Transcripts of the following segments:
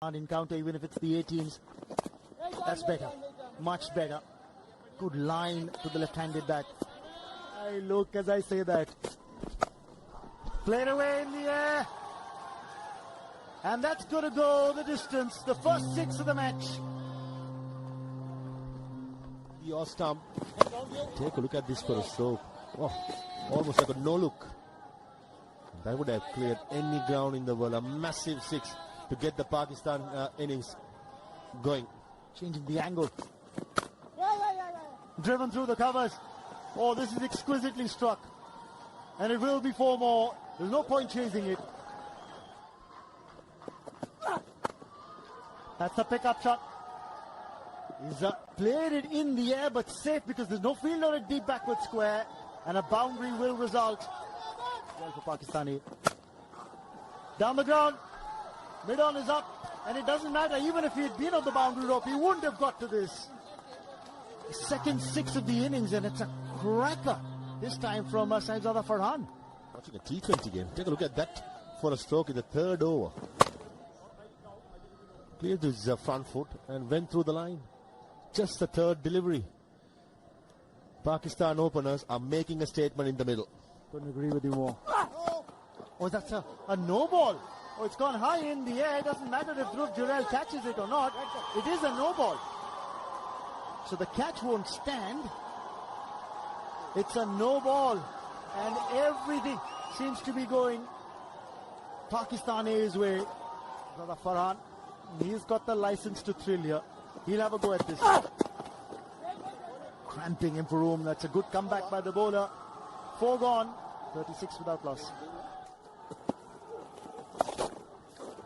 Can't encounter even if it's the 18s. That's better. Much better. Good line to the left-handed bat. I look as I say that. Played away in the air. And that's going to go the distance. The first 6 of the match. Your stump. Take a look at this for a stroke. Oh, almost like a no-look. That would have cleared any ground in the world. A massive 6 to get the Pakistan innings going. Changing the angle. Driven through the covers. Oh, this is exquisitely struck. And it will be 4 more. There's no point chasing it. That's a pickup shot. He's played it in the air but safe because there's no field on a deep backward square. And a boundary will result. Well for Pakistani. Down the ground. Mid-on is up. And it doesn't matter. Even if he had been on the boundary rope, he wouldn't have got to this. Second 6 of the innings, and it's a cracker. This time from Saibzada Farhan. Watching a T20 game. Take a look at that for a stroke in the 3rd over. Cleared his front foot and went through the line. Just the 3rd delivery. Pakistan openers are making a statement in the middle. Couldn't agree with you more. Oh, that's a no ball. Oh, it's gone high in the air. It doesn't matter if Dhruv Jurel catches it or not. It is a no ball. So the catch won't stand. It's a no ball. And everything seems to be going Pakistani's way. Brother Farhan, he's got the license to thrill here. He'll have a go at this. Cramping him for room. That's a good comeback by the bowler. 4 gone. 36 without loss.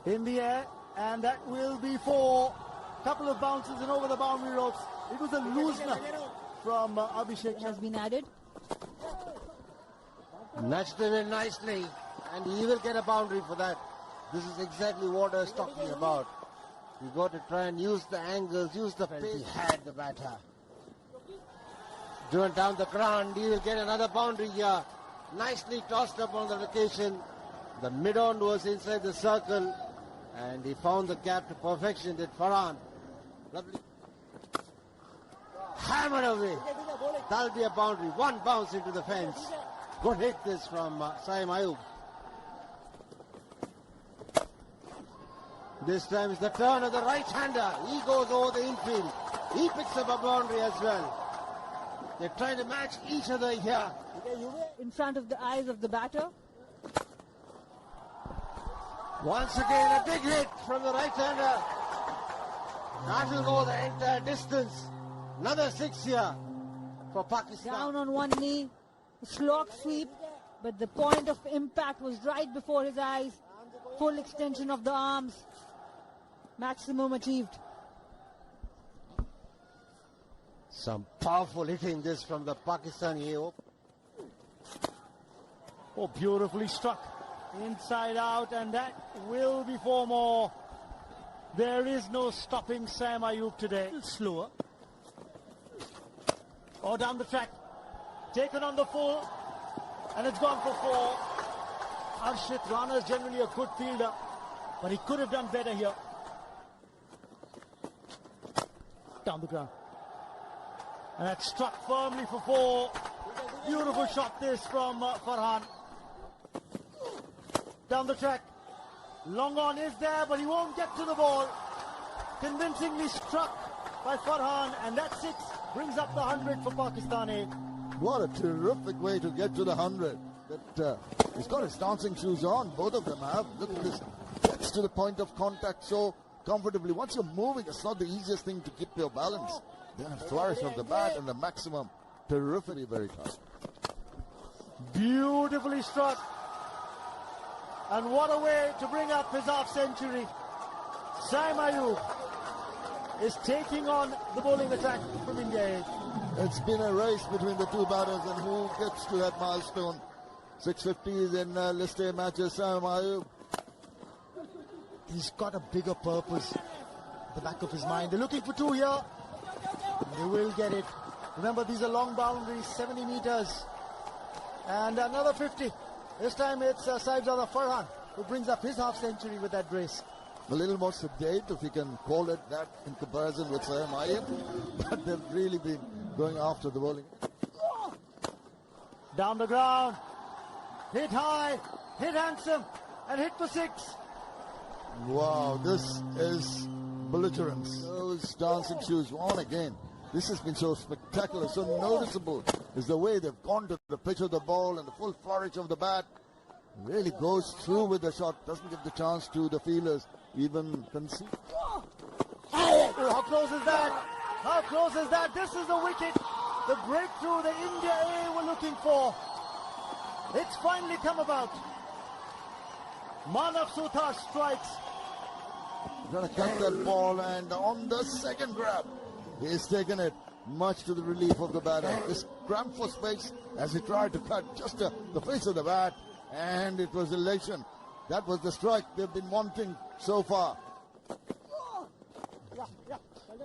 In the air, and that will be 4. Couple of bounces and over the boundary ropes. It was a loosener from Abhishek. Has been added. Nudged him in nicely, and he will get a boundary for that. This is exactly what I was talking about. You got to try and use the angles, use the pace. He had the batter. Driven down the ground, he will get another boundary here. Nicely tossed up on the location. The mid-on was inside the circle, and he found the gap to perfection. Did Farhan. Lovely. Hammered away. That'll be a boundary. 1 bounce into the fence. Good hit this from Saim Ayub. This time is the turn of the right-hander. He goes over the infield. He picks up a boundary as well. They're trying to match each other here. In front of the eyes of the batter. Once again, a big hit from the right-hander. That will go the entire distance. Another 6 here for Pakistan. Down on one knee. Slog sweep. But the point of impact was right before his eyes. Full extension of the arms. Maximum achieved. Some powerful hitting this from the Pakistani. Oh, beautifully struck. Inside out, and that will be 4 more. There is no stopping Sam Ayub today. A little slower. Oh, down the track. Taken on the full. And it's gone for 4. Harshit Rana is generally a good fielder, but he could have done better here. Down the ground. And that struck firmly for 4. Beautiful shot this from Farhan. Down the track. Long on is there, but he won't get to the ball. Convincingly struck by Farhan, and that 6 brings up the 100 for Pakistani. What a terrific way to get to the 100. He's got his dancing shoes on. Both of them have. Look at this. Gets to the point of contact so comfortably. Once you're moving, it's not the easiest thing to keep your balance. Then a flourish of the bat and the maximum. Terrifically very tough. Beautifully struck. And what a way to bring up his half century. Saim Ayub is taking on the bowling attack from India. It's been a race between the 2 batters, and who gets to that milestone. 650s in list A matches. Saim Ayub. He's got a bigger purpose at the back of his mind. They're looking for 2 here. They will get it. Remember, these are long boundaries, 70 meters. And another 50. This time it's Saibzada Farhan who brings up his half century with that brace. a little more sedate, if you can call it that, in comparison with Sam Iyer. But they've really been going after the bowling. Down the ground. Hit high. Hit handsome. And hit for 6. Wow, this is belligerence. Those dancing shoes on again. This has been so spectacular, so noticeable is the way they've gone to the pitch of the ball and the full flourish of the bat. Really goes through with the shot, doesn't give the chance to the fielders even concede. How close is that? How close is that? This is the wicket. The breakthrough the India A were looking for. It's finally come about. Manav Suthar strikes. Gonna cut that ball, and on the second grab, he's taken it, much to the relief of the batter. This cramp for space as he tried to cut just the face of the bat, and it was elation. That was the strike they've been wanting so far.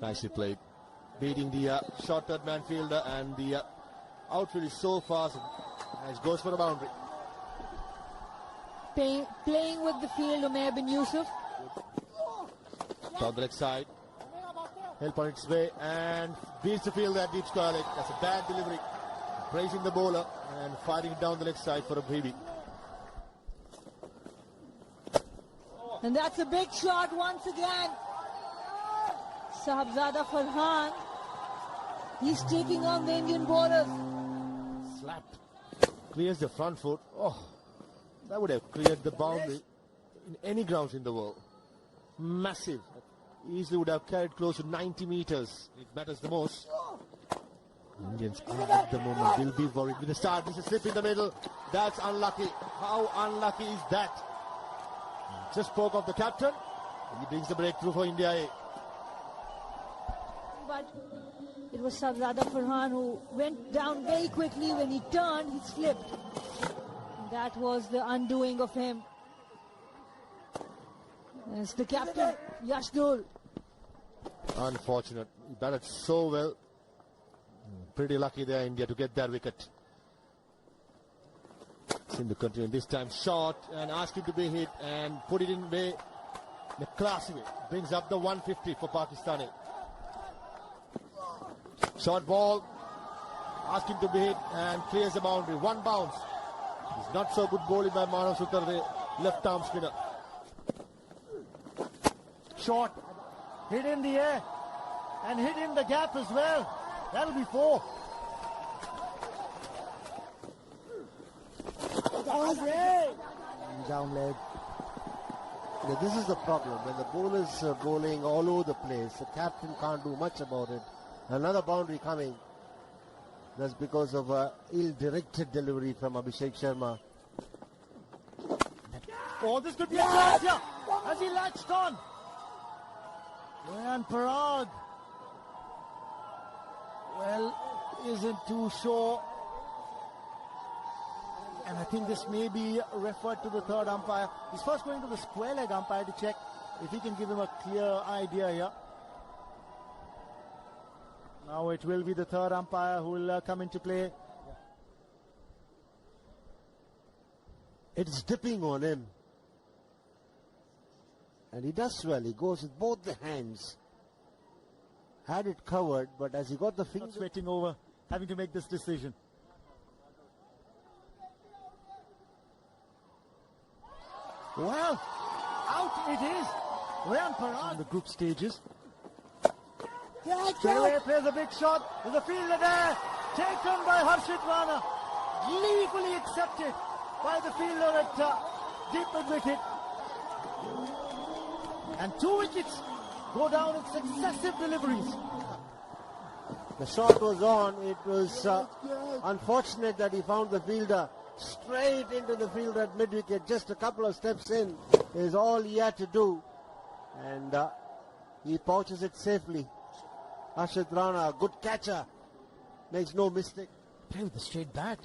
Nicely played. Beating the short third man fielder, and the outfield is so fast as goes for a boundary. Playing with the field, Umair bin Yusuf. Down the leg side. Help on its way and beats the field at deep square leg. That's a bad delivery. Praising the bowler and firing it down the leg side for a BB. And that's a big shot once again. Sahibzada Farhan. He's taking on the Indian bowlers. Slapped. Clears the front foot. Oh, that would have cleared the boundary in any grounds in the world. Massive. Easily would have carried close to 90 meters. It matters the most. Indians are at the moment will be worried with the start. This is slip in the middle. That's unlucky. How unlucky is that? Just spoke of the captain. He brings the breakthrough for India A. But it was Sahibzada Farhan who went down very quickly. When he turned, he slipped. And that was the undoing of him. It's the captain, Yashdul. Unfortunate. He batted so well. Pretty lucky there, India, to get that wicket. Seem to continue this time. Short and ask him to be hit and put it in a classy way. Brings up the 150 for Pakistani. Short ball. Ask him to be hit and clears the boundary. One bounce. It's not so good bowling by Manav Suthar, the left arm spinner. Short. Hit in the air. And hit in the gap as well. That'll be 4. Down leg. Yeah, this is the problem. When the bowlers are bowling all over the place, the captain can't do much about it. Another boundary coming. That's because of a ill-directed delivery from Abhishek Sharma. Oh, this could be a chance here. Has he latched on? And Parag, well, isn't too sure. And I think this may be referred to the third umpire. He's first going to the square leg umpire to check if he can give him a clear idea here. Now it will be the third umpire who will come into play. It's dipping on him. And he does well. He goes with both the hands. Had it covered, but as he got the finger... Sweating over, having to make this decision. Well, out it is. Ryan Parag in the group stages. Straight away plays a big shot. There's a fielder there. Taken by Harshit Rana. Legally accepted by the fielder at deep mid-wicket. And 2 wickets go down in successive deliveries. The shot was on. It was unfortunate that he found the fielder straight into the fielder at mid-wicket. Just a couple of steps in is all he had to do. And he pouches it safely. Harshit Rana, a good catcher. Makes no mistake. Play with the straight bat.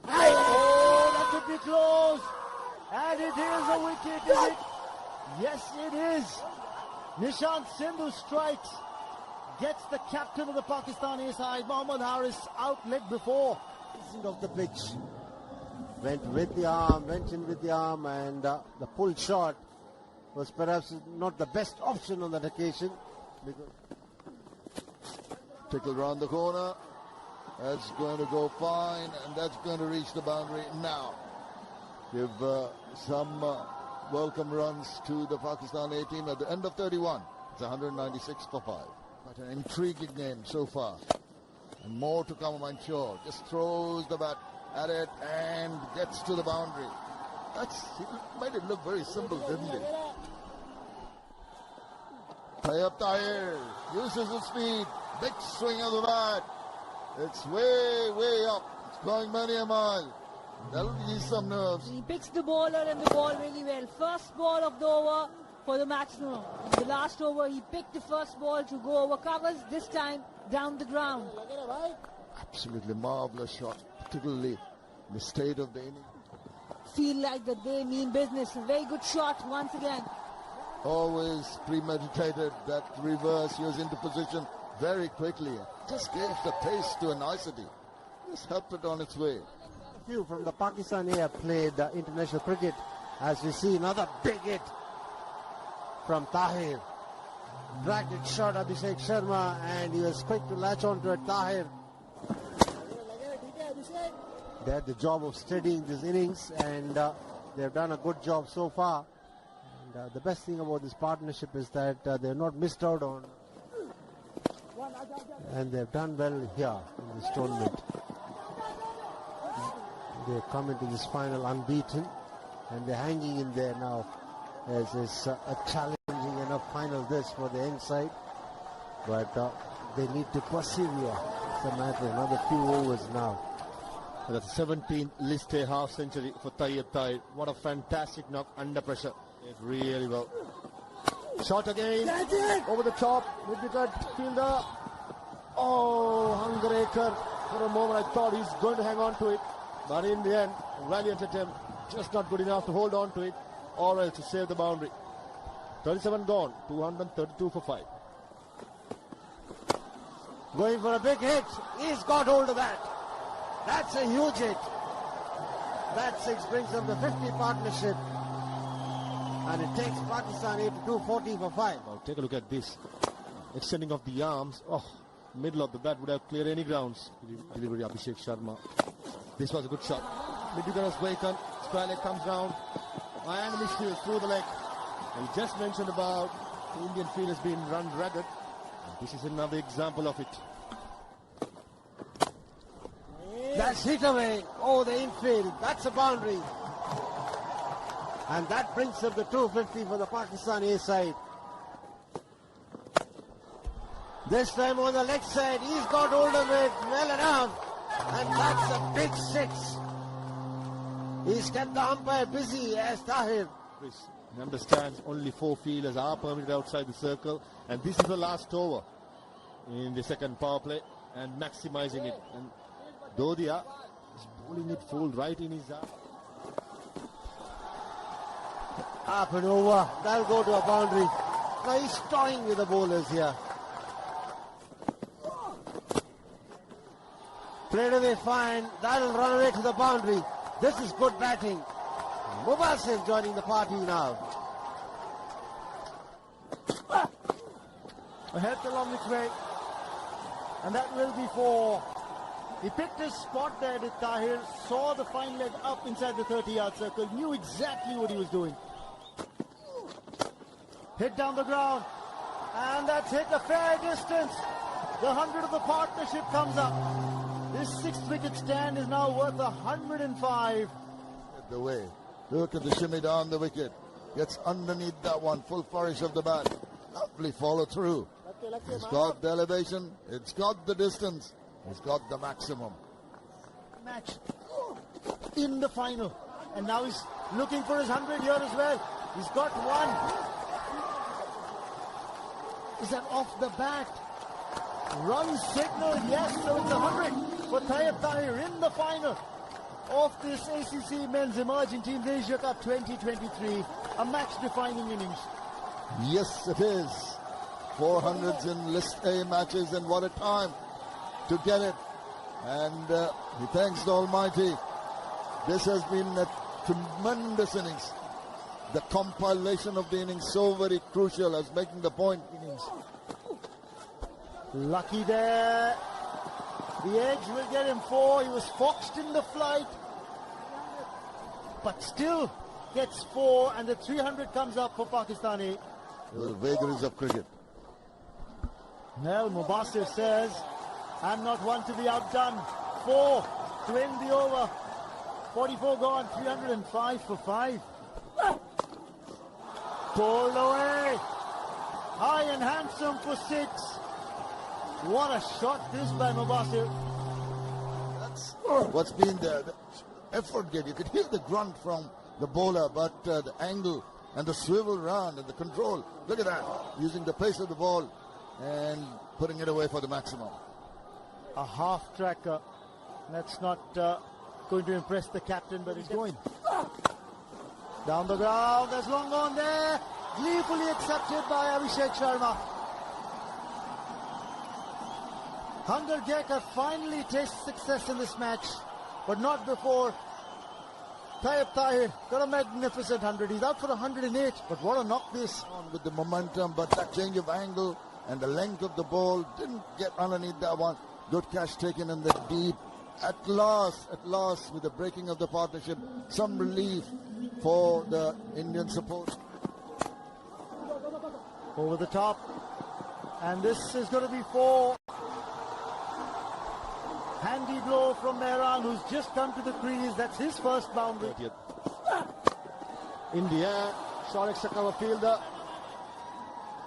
Oh, that could be close. And it is a wicket, is it? Yes, it is. Nishant Sindhu strikes. Gets the captain of the Pakistani side, Mohammad Haris, out leg before. Of the pitch. Went with the arm, went in with the arm, and the pull shot was perhaps not the best option on that occasion. Because Tickle round the corner. That's going to go fine, and that's going to reach the boundary now. Give some welcome runs to the Pakistan A team at the end of 31. It's 196 for 5. But an intriguing game so far. And more to come, I'm sure. Just throws the bat at it and gets to the boundary. He made it look very simple, didn't he? Tayyab Tahir uses his speed. Big swing of the bat. It's way, way up. It's going many a mile. That'll ease some nerves. He picks the bowler and the ball really well. First ball of the over for the maximum. In the last over, he picked the first ball to go over covers, this time down the ground. Absolutely marvelous shot, particularly in the state of the inning. Feel like that they mean business. A very good shot once again. Always premeditated that reverse. He was into position very quickly. Just gave the pace to a nicety. Just helped it on its way. Few from the Pakistan A have played international cricket, as we see another big hit from Tahir. Dragged it short Abhishek Sharma, and he was quick to latch onto it. Tahir. They had the job of steadying these innings, and they have done a good job so far. And the best thing about this partnership is that they have not missed out on, and they have done well here in this tournament. They come into this final unbeaten, and they're hanging in there now as is a challenging enough final this for the young side. But they need to persevere. It's a matter of another few overs now. That's a 17th list A half century for Tayyab Tahir. What a fantastic knock under pressure. Did really well. Shot again. Over the top. Mid-wicket fielder. Oh, Hungarekar. For a moment I thought he's going to hang on to it. But in the end, valiant attempt. Just not good enough to hold on to it, or else to save the boundary. 37 gone. 232 for 5. Going for a big hit. He's got hold of that. That's a huge hit. That 6 brings up the 50 partnership. And it takes Pakistan A to 240 for 5. Now take a look at this. Extending of the arms. Oh, middle of the bat would have cleared any grounds. Delivery Abhishek Sharma. This was a good shot. Mid-wicket was vacant. Square leg comes down. And misfield through the leg. And he just mentioned about the Indian field has been run ragged. This is another example of it. That's hit away. Oh, the infield. That's a boundary. And that brings up the 250 for the Pakistan A side. This time on the leg side, he's got hold of it well enough. And that's a big 6. He's kept the umpire busy as Tahir. He understands only 4 fielders are permitted outside the circle. And this is the last over in the second power play. And maximizing it. And Dodia is bowling it full right in his eye. Up and over. That'll go to a boundary. Now he's toying with the bowlers here. Played away fine. That'll run away to the boundary. This is good batting. Mubasir joining the party now. Ahead along its way. And that will be 4. He picked his spot there with Tahir, saw the fine leg up inside the 30-yard circle, knew exactly what he was doing. Hit down the ground, and that's hit a fair distance. The 100 of the partnership comes up. This 6th wicket stand is now worth 105. The way. Look at the shimmy down the wicket. Gets underneath that one. Full flourish of the bat. Lovely follow through. It's got the elevation. It's got the distance. It's got the maximum. Match in the final. And now he's looking for his 100 here as well. He's got one. Is that off the bat? Run signal, yes, so it's 100 for Tayyab Tahir in the final of this ACC Men's Emerging Teams Asia Cup 2023. A match-defining innings. Yes, it is. 400s in List A matches, and what a time to get it. And he thanks the Almighty. This has been a tremendous innings. the compilation of the innings so very crucial as making the point. Lucky there. The edge will get him 4. He was foxed in the flight, but still gets 4, and the 300 comes up for Pakistani. The vagaries of cricket. Well, Mubasir says, I'm not one to be outdone. 4 to end the over. 44 gone, 305 for 5. Pulled away. High and handsome for 6. What a shot this by Mubasir. That's what's been the effort there. You could hear the grunt from the bowler, but the angle and the swivel round and the control. Look at that. Using the pace of the ball and putting it away for the maximum. A half tracker. That's not going to impress the captain, but he's going. Down the ground. There's long on there. Gleefully accepted by Abhishek Sharma. Hunger Gekar finally tastes success in this match, but not before. Tayyip Tahir got a magnificent 100. He's out for 108, but what a knock this. On with the momentum, but that change of angle and the length of the ball didn't get underneath that one. Good catch taken in the deep. At last, with the breaking of the partnership, some relief for the Indian support. Over the top, and this is going to be 4. Handy blow from Mehran, who's just come to the crease. That's his first boundary. India, short extra cover fielder,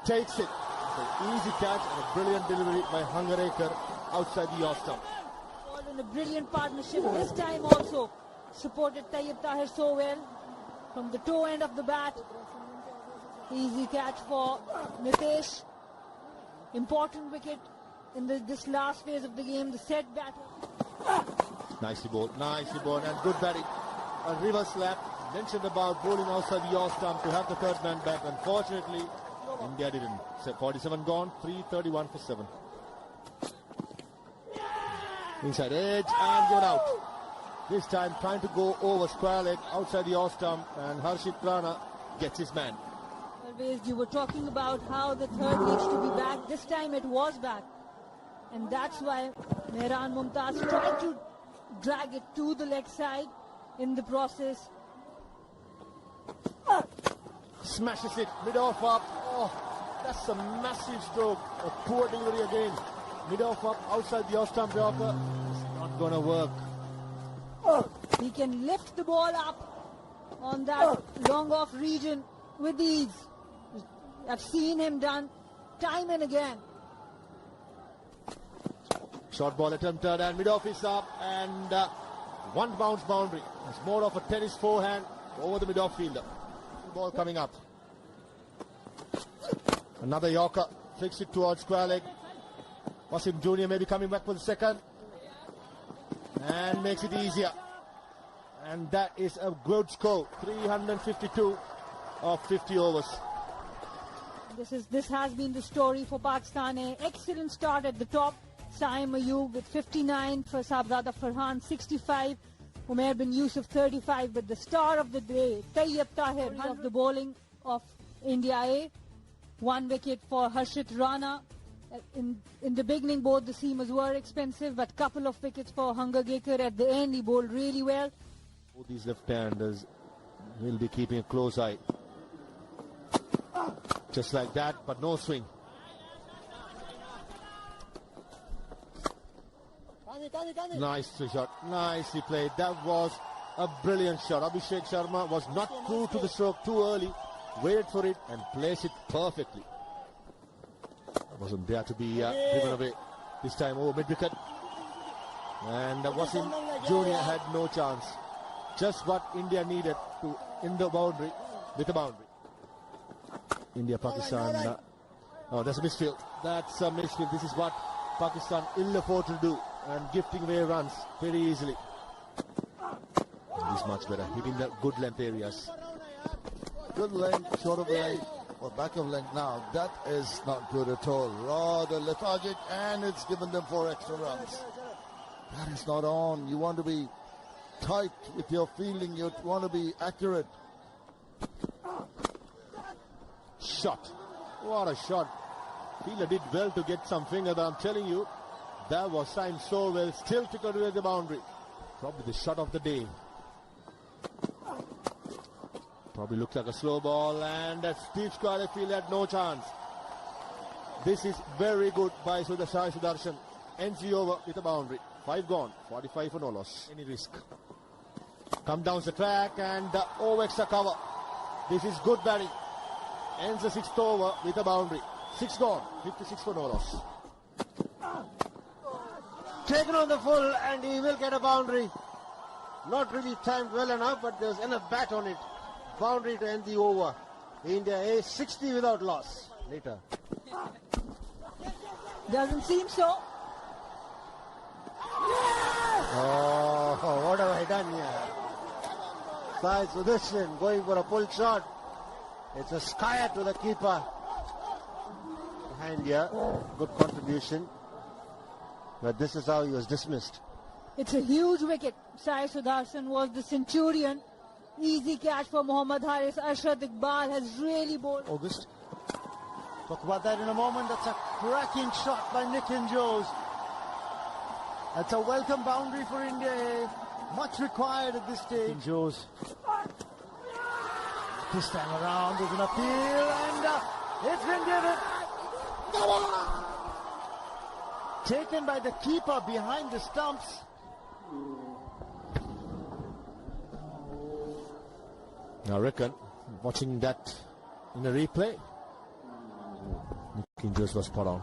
takes it. An easy catch and a brilliant delivery by Hungarekar outside the off stump. In a brilliant partnership this time also. Supported Tayyip Tahir so well from the toe end of the bat. Easy catch for Nitesh. Important wicket in this last phase of the game, the set battle. Nicely bowled, and good batting. A reverse slap. Mentioned about bowling outside the off stump to have the third man back. Unfortunately, India didn't. 47 gone, 331 for 7. Inside edge and given out. This time trying to go over square leg outside the off stump, and Harshit Rana gets his man. Always you were talking about how the third needs to be back. This time it was back. And that's why Mehran Mumtaz tried to drag it to the leg side in the process. Smashes it, mid-off up. Oh, that's a massive stroke. A poor delivery again. Mid-off up, outside the off-stump Yorker. It's not going to work. He can lift the ball up on that long-off region with ease. I've seen him done time and again. Short ball attempted and mid-off is up, and one bounce boundary. It's more of a tennis forehand over the mid-off fielder. Ball coming up. Another Yorker, flicks it towards square leg. Wasim Jr. maybe coming back for the second, and makes it easier. And that is a good score, 352 of 50 overs. This has been the story for Pakistan. An excellent start at the top. Saim Ayub with 59 for Sabzada Farhan 65. Umair bin Yusuf 35. But the star of the day, Tayyip Tahir of the bowling of India A. 1 wicket for Harshit Rana. In the beginning, both the seamers were expensive, but couple of wickets for Hunger Gekar. At the end, he bowled really well. Both these left-handers will be keeping a close eye. Just like that, but no swing. Nicely shot, nicely played. That was a brilliant shot. Abhishek Sharma was not true to the stroke too early, waited for it and placed it perfectly. Wasn't there to be driven away. This time over mid-wicket. And Wasim Jr. had no chance. Just what India needed to end the boundary with a boundary. India, Pakistan. Oh, that's a misfield. That's a misfield. This is what Pakistan ill afford to do. And gifting away runs very easily. He's much better, hitting the good length areas. Good length, short of length, or back of length now. That is not good at all. Rather lethargic, and it's given them 4 extra runs. That is not on. You want to be tight with your fielding. You want to be accurate. shot. What a shot. Fielder did well to get some finger, but I'm telling you, that was timed so well. Still took away the boundary. Probably the shot of the day. Probably looked like a slow ball, and that Steve Square field had no chance. This is very good by Sai Sudarshan. Ends the over with a boundary. 5 gone, 45 for no loss. Any risk. Come down the track and over extra cover. This is good batting. Ends the 6th over with a boundary. 6 gone, 56 for no loss. Taken on the full, and he will get a boundary. Not really timed well enough, but there's enough bat on it. Boundary to end the over. India A 60 without loss. Later. Doesn't seem so. Oh, what have I done here? Sai Sudarshan going for a pull shot. It's a skyer to the keeper. Hand here. Good contribution. But this is how he was dismissed. It's a huge wicket. Sai Sudarshan was the centurion. Easy catch for Mohammad Haris. Arshad Iqbal has really bowled. August. Talk about that in a moment. That's a cracking shot by Nick Jones. That's a welcome boundary for India. Much required at this stage. Jones. This time around there's an appeal, and it's been given. Taken by the keeper behind the stumps. I reckon, watching that in a replay, Nick Jones was spot on.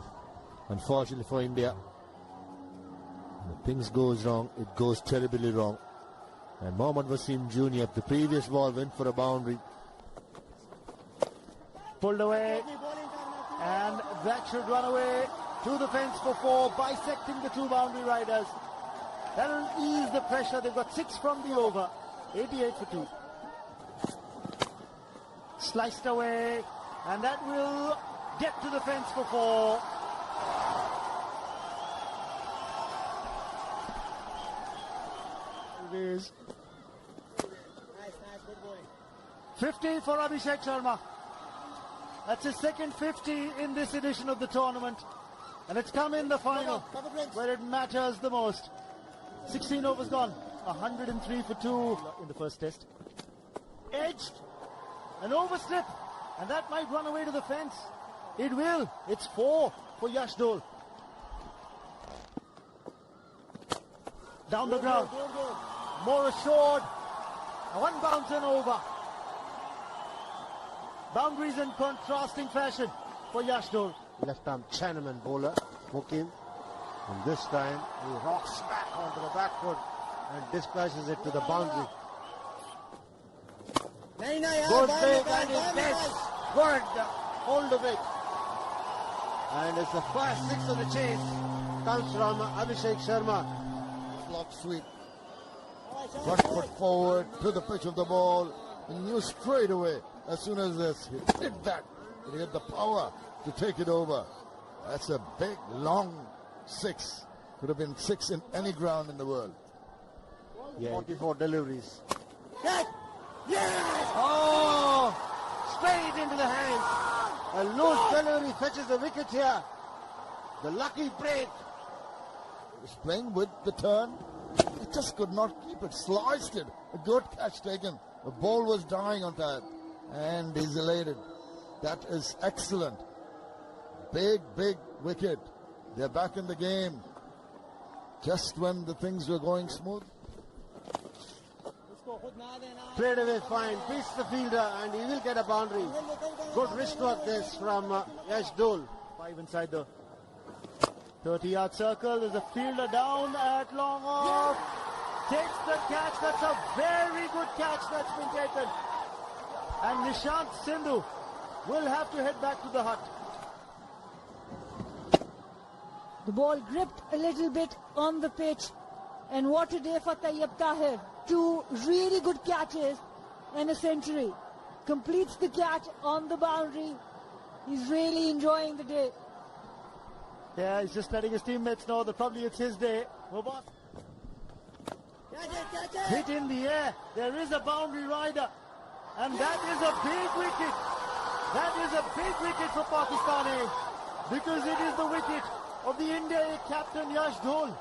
Unfortunately for India, when things goes wrong, it goes terribly wrong. And Mohammad Wasim Jr., the previous ball went for a boundary. Pulled away, and that should run away to the fence for 4, bisecting the 2 boundary riders. That'll ease the pressure. They've got 6 from the over, 88 for 2. Sliced away, and that will get to the fence for 4. It is 50 for Abhishek Sharma. That's his second 50 in this edition of the tournament, and it's come in the final where it matters the most. 16 overs gone, 103 for 2 in the first test. Edged, an overslip, and that might run away to the fence. It will. It's 4 for Yash Dole. Down the ground, more assured. 1 bounce and over. Boundaries in contrasting fashion for Yash Dole. Left-arm Chinaman bowler, hook him. And this time he rocks back onto the back foot and dispatches it to the boundary. Good big, and it gets good hold of it. And it's the first 6 of the chase. Comes from Abhishek Sharma. Block sweep. First foot forward to the pitch of the ball. He knew straight away as soon as this hit that, he had the power to take it over. That's a big, long 6. Could have been 6 in any ground in the world. Yeah. 44 deliveries. Yes! Oh! Straight into the hands. A loose delivery fetches the wicket here. The lucky break. He was playing with the turn. He just could not keep it. Sliced it. A good catch taken. The ball was dying on that. And he's elated. That is excellent. Big, big wicket. They're back in the game. Just when the things were going smooth. Played away fine. Beats the fielder and he will get a boundary. Good wrist work this from Yash Dole. 5 inside the 30-yard circle. There's a fielder down at long off. Takes the catch. That's a very good catch that's been taken. And Nishant Sindhu will have to head back to the hut. The ball gripped a little bit on the pitch. And what a day for Tayyab Tahir. 2 really good catches and a century. Completes the catch on the boundary. He's really enjoying the day. Yeah, he's just letting his teammates know that probably it's his day. Mubaf. Hit in the air. There is a boundary rider. And that is a big wicket. That is a big wicket for Pakistani because it is the wicket of the India A captain Yash Dhol.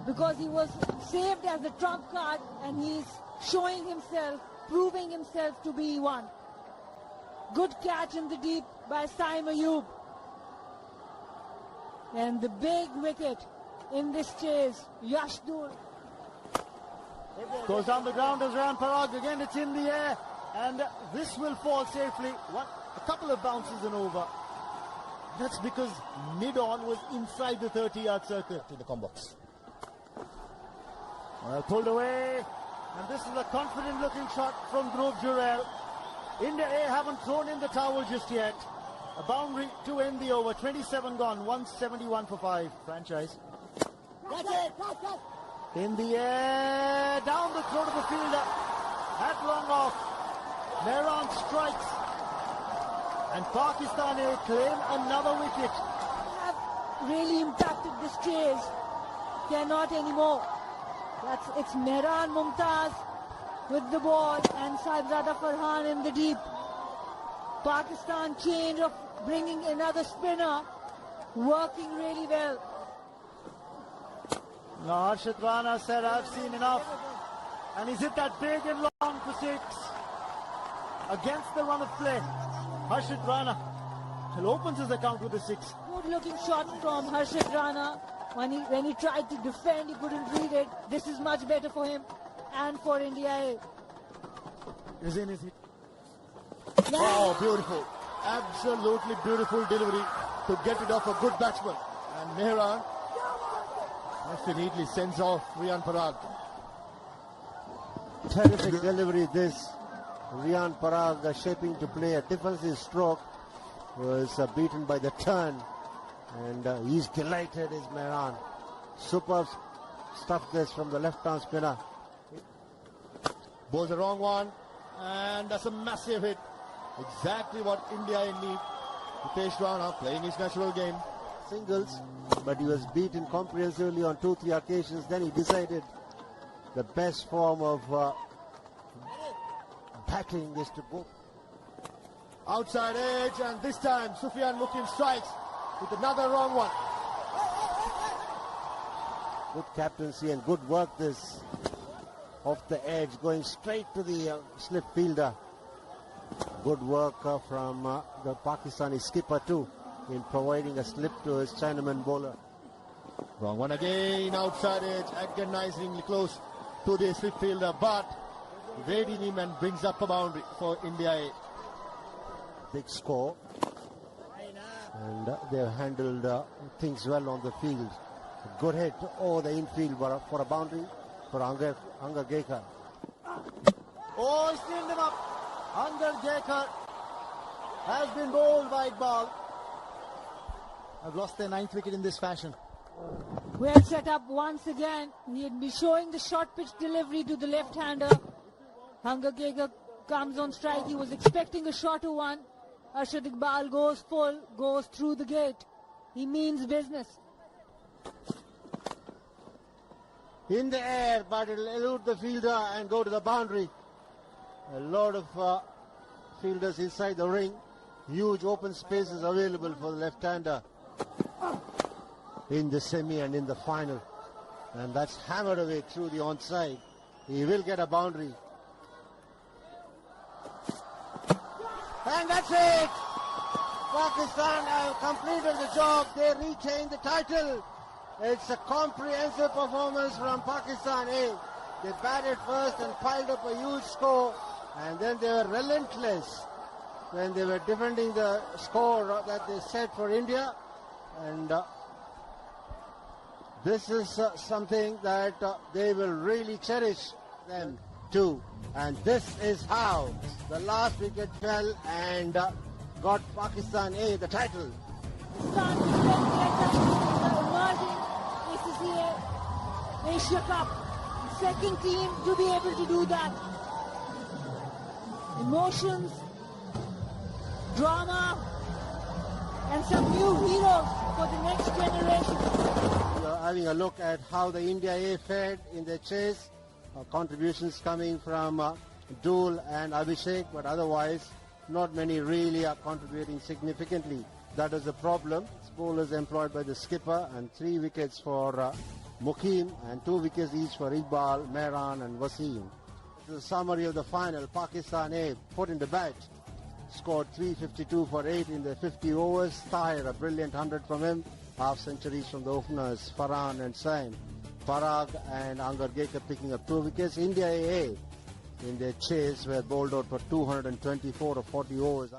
Because he was saved as the trump card and he's showing himself, proving himself to be one. Good catch in the deep by Saim Ayub. And the big wicket in this chase, Yash Dhol. Goes down the ground as Rian Parag. Again, it's in the air. And this will fall safely. A couple of bounces and over. That's because mid-on was inside the 30-yard circle. To the combox. Well, pulled away. And this is a confident-looking shot from Dhruv Jurel. India A haven't thrown in the towel just yet. A boundary to end the over. 27 gone. 171 for 5. Franchise. That's it. In the air. Down the throat of the fielder. At long off. Mehran strikes. And Pakistan claim another wicket. Have really impacted this chase. Cannot anymore. It's Mehran Mumtaz with the ball and Saibzada Farhan in the deep. Pakistan change of bringing another spinner, working really well. Now Harshit Rana said, I've seen enough. And he's hit that big and long for 6. Against the run of play. Harshit Rana opens his account with a 6. Good looking shot from Harshit Rana. When he tried to defend, he couldn't read it. This is much better for him and for India A. Is in, is it? Oh, beautiful. Absolutely beautiful delivery to get it off a good batsman. And Mehran definitely sends off Rian Parag. Terrific delivery this. Rian Parag shaping to play a defensive stroke. Was beaten by the turn. And he's delighted, is Mehran. Superb stuff this from the left-arm spinner. Bowls the wrong one. And that's a massive hit. Exactly what India need. Hitesh Rana playing his natural game. Singles, but he was beaten comprehensively on 2-3 occasions. Then he decided the best form of batting is to go Outside edge, and this time Sufyan Mukim strikes with another wrong one. good captaincy and good work this off the edge, going straight to the slip fielder. Good work from the Pakistani skipper too in providing a slip to his Chinaman bowler. Wrong one again, outside edge, agonizingly close to the slip fielder, but evading him and brings up a boundary for India A. Big score, and they've handled things well on the field. Good hit over the infield for a boundary for Angar Gekar. Oh, he's cleaned him up. Angar Gekar has been bowled wide ball. I've lost their 9th wicket in this fashion. Well set up once again. He'd be showing the short pitch delivery to the left-hander. Angar Gekar comes on strike. He was expecting a shorter one. Arshad Iqbal goes full, goes through the gate. He means business. In the air, but it'll elude the fielder and go to the boundary. A lot of fielders inside the ring. Huge open spaces available for the left-hander in the semi and in the final. And that's hammered away through the onside. He will get a boundary. And that's it! Pakistan have completed the job. They retain the title. It's a comprehensive performance from Pakistan A. They batted first and piled up a huge score, and then they were relentless when they were defending the score that they set for India. And this is something that they will really cherish them too. And this is how the last wicket fell and got Pakistan A the title. Asia Cup, second team to be able to do that. Emotions, drama, and some new heroes for the next generation. We are having a look at how the India A fared in their chase. Contributions coming from Dhul and Abhishek, but otherwise not many really are contributing significantly. That is the problem. Bowlers employed by the skipper, and 3 wickets for Mukim and 2 wickets each for Iqbal, Mehran and Wasim. This is a summary of the final. Pakistan A put in the bat. Scored 352 for 8 in the 50 overs. Tahir, a brilliant 100 from him. Half centuries from the openers, Farhan and Sain. Parag and Angar Gekar picking up 2 wickets. India A in their chase were bowled out for 224 or 40 overs.